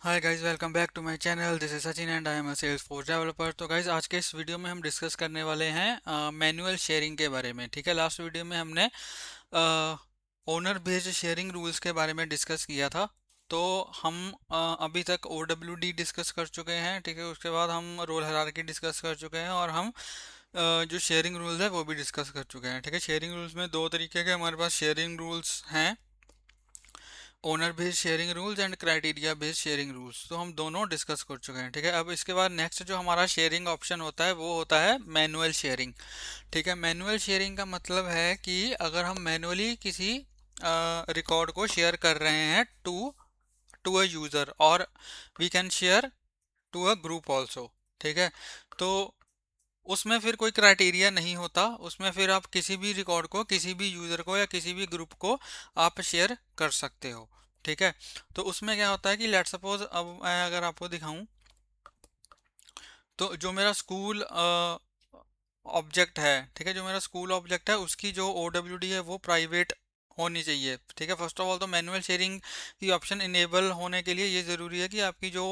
Hi guys, welcome back to my channel. This is Sachin and I am a Salesforce developer. तो guys, आज के इस video में हम डिस्कस करने वाले हैं मैनुअल शेयरिंग के बारे में। ठीक है, लास्ट वीडियो में हमने ओनर बेस्ड शेयरिंग रूल्स के बारे में डिस्कस किया था। तो हम अभी तक ओ डब्ल्यू डी डिस्कस कर चुके हैं। ठीक है, उसके बाद हम रोल हायरार्की डिस्कस कर चुके हैं और हम जो शेयरिंग रूल्स है वो भी डिस्कस कर चुके हैं। ठीक है, शेयरिंग रूल्स में दो तरीके के हमारे पास शेयरिंग रूल्स हैं, owner based sharing rules and criteria based sharing rules. तो हम दोनों डिस्कस कर चुके हैं। ठीक है, अब इसके बाद नेक्स्ट जो हमारा शेयरिंग ऑप्शन होता है वो होता है मैनुअल शेयरिंग। ठीक है, मैनुअल शेयरिंग का मतलब है कि अगर हम मैनुअली किसी रिकॉर्ड को शेयर कर रहे हैं टू टू अ यूज़र, और we can share to a group also. ठीक है, तो उसमें फिर कोई क्राइटेरिया नहीं होता। उसमें फिर आप किसी भी रिकॉर्ड को, किसी भी यूज़र को या किसी भी ग्रुप को आप शेयर कर सकते हो। ठीक है, तो उसमें क्या होता है कि लेट सपोज अब मैं अगर आपको दिखाऊं, तो जो मेरा स्कूल ऑब्जेक्ट है, ठीक है, जो मेरा स्कूल ऑब्जेक्ट है उसकी जो ओ डब्ल्यू डी है वो प्राइवेट होनी चाहिए। ठीक है, फर्स्ट ऑफ ऑल तो मैनुअल शेयरिंग की ऑप्शन इनेबल होने के लिए ये ज़रूरी है कि आपकी जो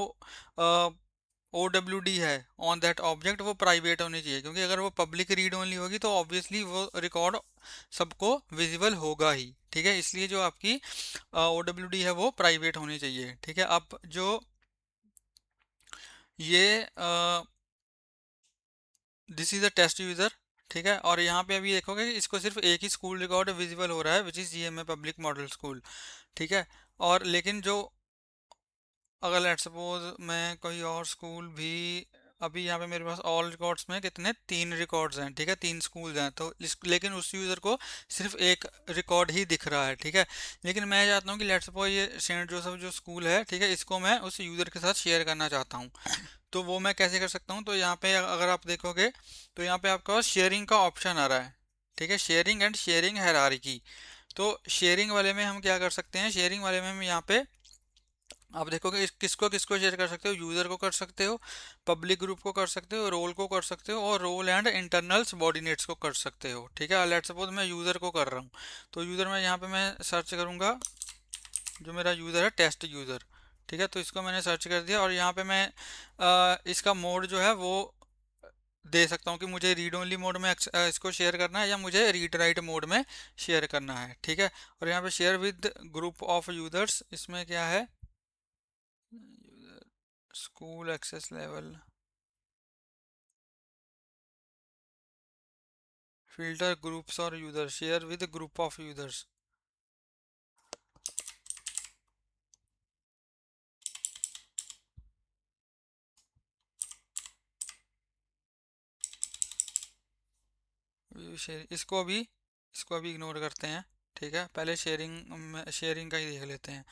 ओ डब्ल्यू डी है ऑन दैट ऑब्जेक्ट वो प्राइवेट होनी चाहिए, क्योंकि अगर वो पब्लिक रीड ओनली होगी तो ऑब्वियसली वो रिकॉर्ड सबको विजिबल होगा ही। ठीक है, इसलिए जो आपकी ओ डब्ल्यू डी है वो प्राइवेट होनी चाहिए। ठीक है, अब जो ये this is a test user. ठीक है, और यहाँ पे अभी देखोगे कि इसको सिर्फ एक ही स्कूल रिकॉर्ड विजिबल हो रहा है, which is GMA public model school. ठीक है, और लेकिन जो अगर लेट सपोज मैं कोई और स्कूल भी, अभी यहाँ पे मेरे पास ऑल रिकॉर्ड्स में कितने, तीन रिकॉर्ड्स हैं। ठीक है, तीन स्कूल्स हैं, तो लेकिन उस यूज़र को सिर्फ एक रिकॉर्ड ही दिख रहा है। ठीक है, लेकिन मैं चाहता हूँ कि लेट सपोज ये सेंट जोसेफ जो स्कूल है, ठीक है, इसको मैं उस यूज़र के साथ शेयर करना चाहता हूँ। तो वो मैं कैसे कर सकता हूँ? तो यहाँ पे अगर आप देखोगे तो यहाँ पे आपके पास शेयरिंग का ऑप्शन आ रहा है। ठीक है, शेयरिंग एंड शेयरिंग हायरार्की। तो शेयरिंग वाले में हम क्या कर सकते हैं? शेयरिंग वाले में हम यहाँ पे आप देखोगे किसको किसको शेयर कर सकते हो। यूज़र को कर सकते हो, पब्लिक ग्रुप को कर सकते हो, रोल को कर सकते हो, और रोल एंड इंटरनल सबॉर्डिनेट्स को कर सकते हो। ठीक है, लेट्स सपोज मैं यूज़र को कर रहा हूँ, तो यूज़र में यहाँ पे मैं सर्च करूँगा, जो मेरा यूज़र है टेस्ट यूज़र। ठीक है, तो इसको मैंने सर्च कर दिया और यहाँ पे मैं इसका मोड जो है वो दे सकता हूँ कि मुझे रीड ओनली मोड में इसको शेयर करना है या मुझे रीड राइट मोड में शेयर करना है। ठीक है, और यहाँ पे share with group of users, इसमें क्या है, school access level, filter groups और user, share with group of users. इसको अभी इग्नोर करते हैं। ठीक है, पहले शेयरिंग का ही देख लेते हैं।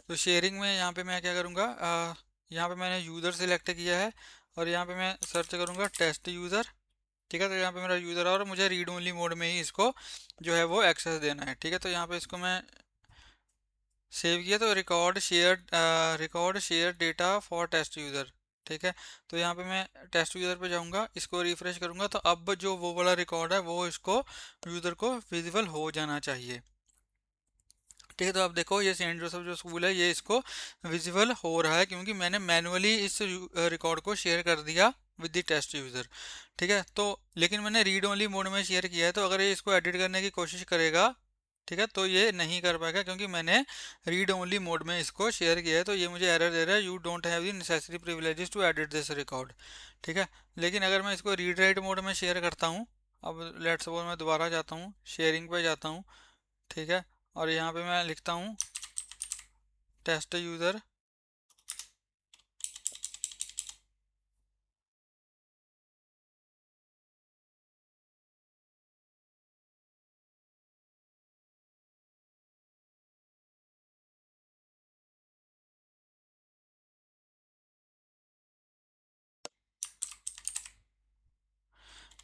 तो शेयरिंग में यहाँ पे मैं क्या करूँगा, यहाँ पे मैंने यूज़र सिलेक्ट किया है और यहाँ पे मैं सर्च करूँगा टेस्ट यूज़र। ठीक है, तो यहाँ पे मेरा यूज़र है और मुझे रीड ओनली मोड में ही इसको जो है वो एक्सेस देना है। ठीक है, तो यहाँ पे इसको मैं सेव किया, तो record share data for test user. ठीक है, तो यहाँ पे मैं टेस्ट यूज़र पे जाऊँगा, इसको रिफ्रेश करूँगा, तो अब जो वो वाला रिकॉर्ड है वो इसको यूज़र को विजिबल हो जाना चाहिए। ठीक है, तो आप देखो ये सेंट जोसेफ जो स्कूल है ये इसको विजिबल हो रहा है, क्योंकि मैंने मैनुअली इस रिकॉर्ड को शेयर कर दिया विद द टेस्ट यूज़र। ठीक है, तो लेकिन मैंने रीड ओनली मोड में शेयर किया है, तो अगर ये इसको एडिट करने की कोशिश करेगा, ठीक है, तो ये नहीं कर पाएगा, क्योंकि मैंने रीड ओनली मोड में इसको शेयर किया है। तो ये मुझे एरर दे रहा है, you don't have the necessary privileges to edit this record. ठीक है, लेकिन अगर मैं इसको रीड राइट मोड में शेयर करता हूँ, अब लेट्स सपोज मैं दोबारा जाता हूँ, शेयरिंग पे जाता हूँ। ठीक है, और यहाँ पे मैं लिखता हूँ टेस्ट यूज़र,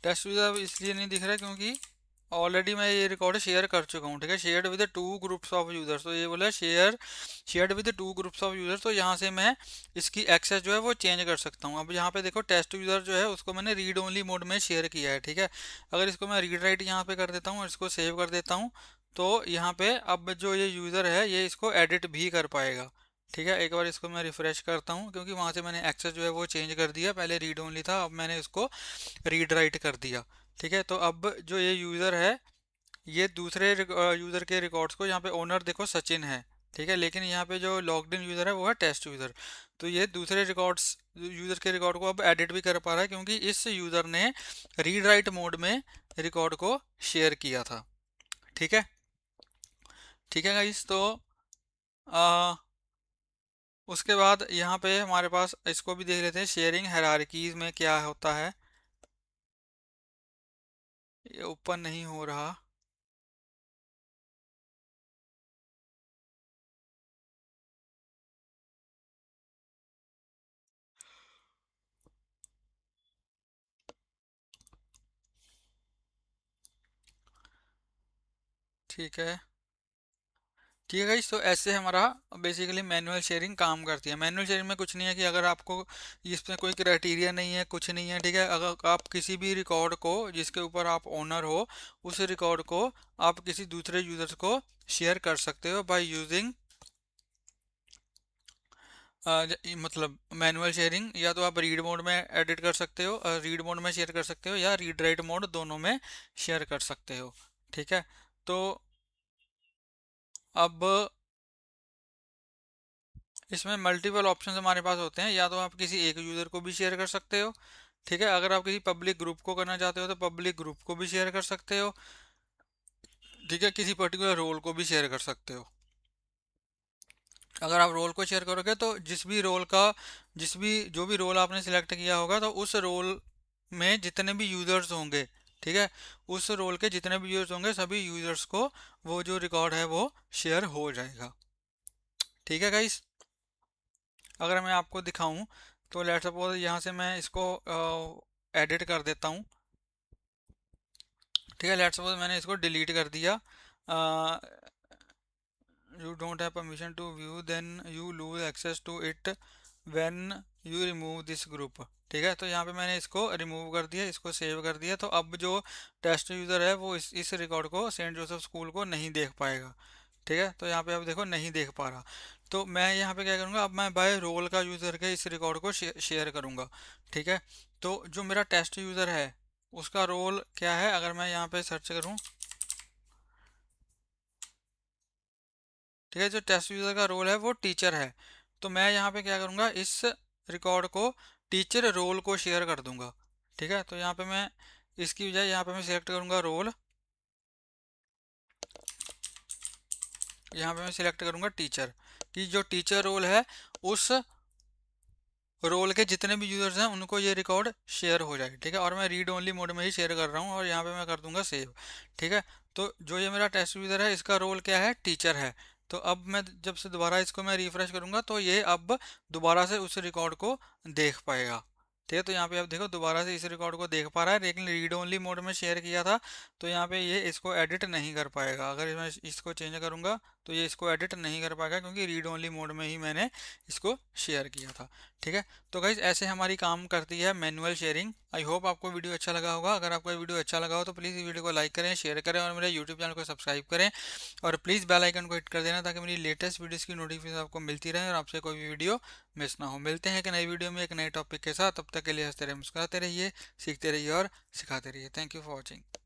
टेस्ट यूज़र इसलिए नहीं दिख रहा क्योंकि ऑलरेडी मैं ये रिकॉर्ड शेयर कर चुका हूँ। ठीक है, shared with two groups of users, तो ये बोला shared with two groups of users, तो यहाँ से मैं इसकी एक्सेस जो है वो चेंज कर सकता हूँ। अब यहाँ पे देखो टेस्ट यूज़र जो है उसको मैंने रीड ओनली मोड में शेयर किया है। ठीक है, अगर इसको मैं रीड राइट यहाँ पे कर देता हूँ और इसको सेव कर देता हूँ, तो यहाँ पे अब जो ये यूज़र है ये इसको एडिट भी कर पाएगा। ठीक है, एक बार इसको मैं रिफ्रेश करता हूँ, क्योंकि वहाँ से मैंने एक्सेस जो है वो चेंज कर दिया, पहले रीड ओनली था, अब मैंने इसको रीड राइट कर दिया। ठीक है, तो अब जो ये यूज़र है, ये दूसरे यूज़र के रिकॉर्ड्स को, यहाँ पे ओनर देखो सचिन है, ठीक है, लेकिन यहाँ पे जो लॉग्ड इन यूज़र है वो है टेस्ट यूज़र। तो ये दूसरे रिकॉर्ड्स यूज़र के रिकॉर्ड को अब एडिट भी कर पा रहा है, क्योंकि इस यूज़र ने रीड राइट मोड में रिकॉर्ड को शेयर किया था। ठीक है, ठीक है गाइस, तो आ, उसके बाद यहाँ पे हमारे पास इसको भी देख लेते हैं, शेयरिंग हायरार्कीज में क्या होता है। ये ओपन नहीं हो रहा। ठीक है, ठीक है गाइस, तो ऐसे हमारा बेसिकली मैनुअल शेयरिंग काम करती है। मैनुअल शेयरिंग में कुछ नहीं है कि अगर आपको इसमें कोई क्राइटेरिया नहीं है, कुछ नहीं है, ठीक है, अगर आप किसी भी रिकॉर्ड को जिसके ऊपर आप ओनर हो, उस रिकॉर्ड को आप किसी दूसरे यूजर्स को शेयर कर सकते हो बाय यूजिंग मतलब मैनुअल शेयरिंग। या तो आप रीड मोड में एडिट कर सकते हो, रीड मोड में शेयर कर सकते हो, या रीड राइट मोड, दोनों में शेयर कर सकते हो। ठीक है, तो अब इसमें मल्टीपल ऑप्शन हमारे पास होते हैं, या तो आप किसी एक यूज़र को भी शेयर कर सकते हो, ठीक है, अगर आप किसी पब्लिक ग्रुप को करना चाहते हो तो पब्लिक ग्रुप को भी शेयर कर सकते हो, ठीक है, किसी पर्टिकुलर रोल को भी शेयर कर सकते हो। अगर आप रोल को शेयर करोगे तो जिस भी रोल का, जिस भी जो भी रोल आपने सिलेक्ट किया होगा, तो उस रोल में जितने भी यूजर्स होंगे, ठीक है, उस रोल के जितने भी यूजर्स होंगे, सभी यूजर्स को वो जो रिकॉर्ड है वो शेयर हो जाएगा। ठीक है गाइस, अगर मैं आपको दिखाऊं तो लेट्स सपोज यहाँ से मैं इसको एडिट कर देता हूँ। ठीक है, लेट्स सपोज मैंने इसको डिलीट कर दिया। You don't have permission to view, then you lose access to it when you remove this group. ठीक है, तो यहाँ पे मैंने इसको रिमूव कर दिया, इसको सेव कर दिया, तो अब जो टेस्ट यूज़र है वो इस रिकॉर्ड को सेंट जोसेफ स्कूल को नहीं देख पाएगा। ठीक है, तो यहाँ पे आप देखो नहीं देख पा रहा। तो मैं यहाँ पे क्या करूँगा, अब मैं बाय रोल का यूज़र के इस रिकॉर्ड को शेयर करूँगा। ठीक है, तो जो मेरा टेस्ट यूज़र है उसका रोल क्या है, अगर मैं यहाँ पे सर्च करूँ, ठीक है, जो टेस्ट यूज़र का रोल है वो टीचर है, तो मैं यहाँ पे क्या करूँगा, इस रिकॉर्ड को टीचर रोल को शेयर कर दूंगा। ठीक है, तो यहाँ पे मैं इसकी बजाय यहाँ पे मैं सिलेक्ट करूँगा रोल, यहाँ पे मैं सिलेक्ट करूँगा टीचर, कि जो टीचर रोल है उस रोल के जितने भी यूजर्स हैं उनको ये रिकॉर्ड शेयर हो जाए। ठीक है, और मैं रीड ओनली मोड में ही शेयर कर रहा हूँ, और यहाँ पे मैं कर दूंगा सेव। ठीक है, तो जो ये मेरा टेस्ट यूजर है इसका रोल क्या है, टीचर है। तो अब मैं जब से दोबारा इसको मैं रिफ्रेश करूंगा तो ये अब दोबारा से उस रिकॉर्ड को देख पाएगा। ठीक है, तो यहाँ पे आप देखो दोबारा से इस रिकॉर्ड को देख पा रहा है, लेकिन रीड ओनली मोड में शेयर किया था, तो यहाँ पे ये इसको एडिट नहीं कर पाएगा। अगर मैं इसको चेंज करूंगा तो ये इसको एडिट नहीं कर पाएगा, क्योंकि रीड ओनली मोड में ही मैंने इसको शेयर किया था। ठीक है, तो गाइज ऐसे हमारी काम करती है मैनुअल शेयरिंग। आई होप आपको वीडियो अच्छा लगा होगा। अगर आपको वीडियो अच्छा लगा हो तो प्लीज़ इस वीडियो को लाइक करें, शेयर करें, और मेरे यूट्यूब चैनल को सब्सक्राइब करें, और प्लीज़ बेल आइकन को हिट कर देना, ताकि मेरी लेटेस्ट वीडियोज़ की नोटिफिकेशन आपको मिलती रहे और आपसे कोई भी वीडियो मिस ना हो। मिलते हैं एक नई वीडियो में एक नए टॉपिक के साथ, तब तक के लिए हंसते रहिए, मुस्कुराते रहिए, सीखते रहिए और सिखाते रहिए। Thank you for watching.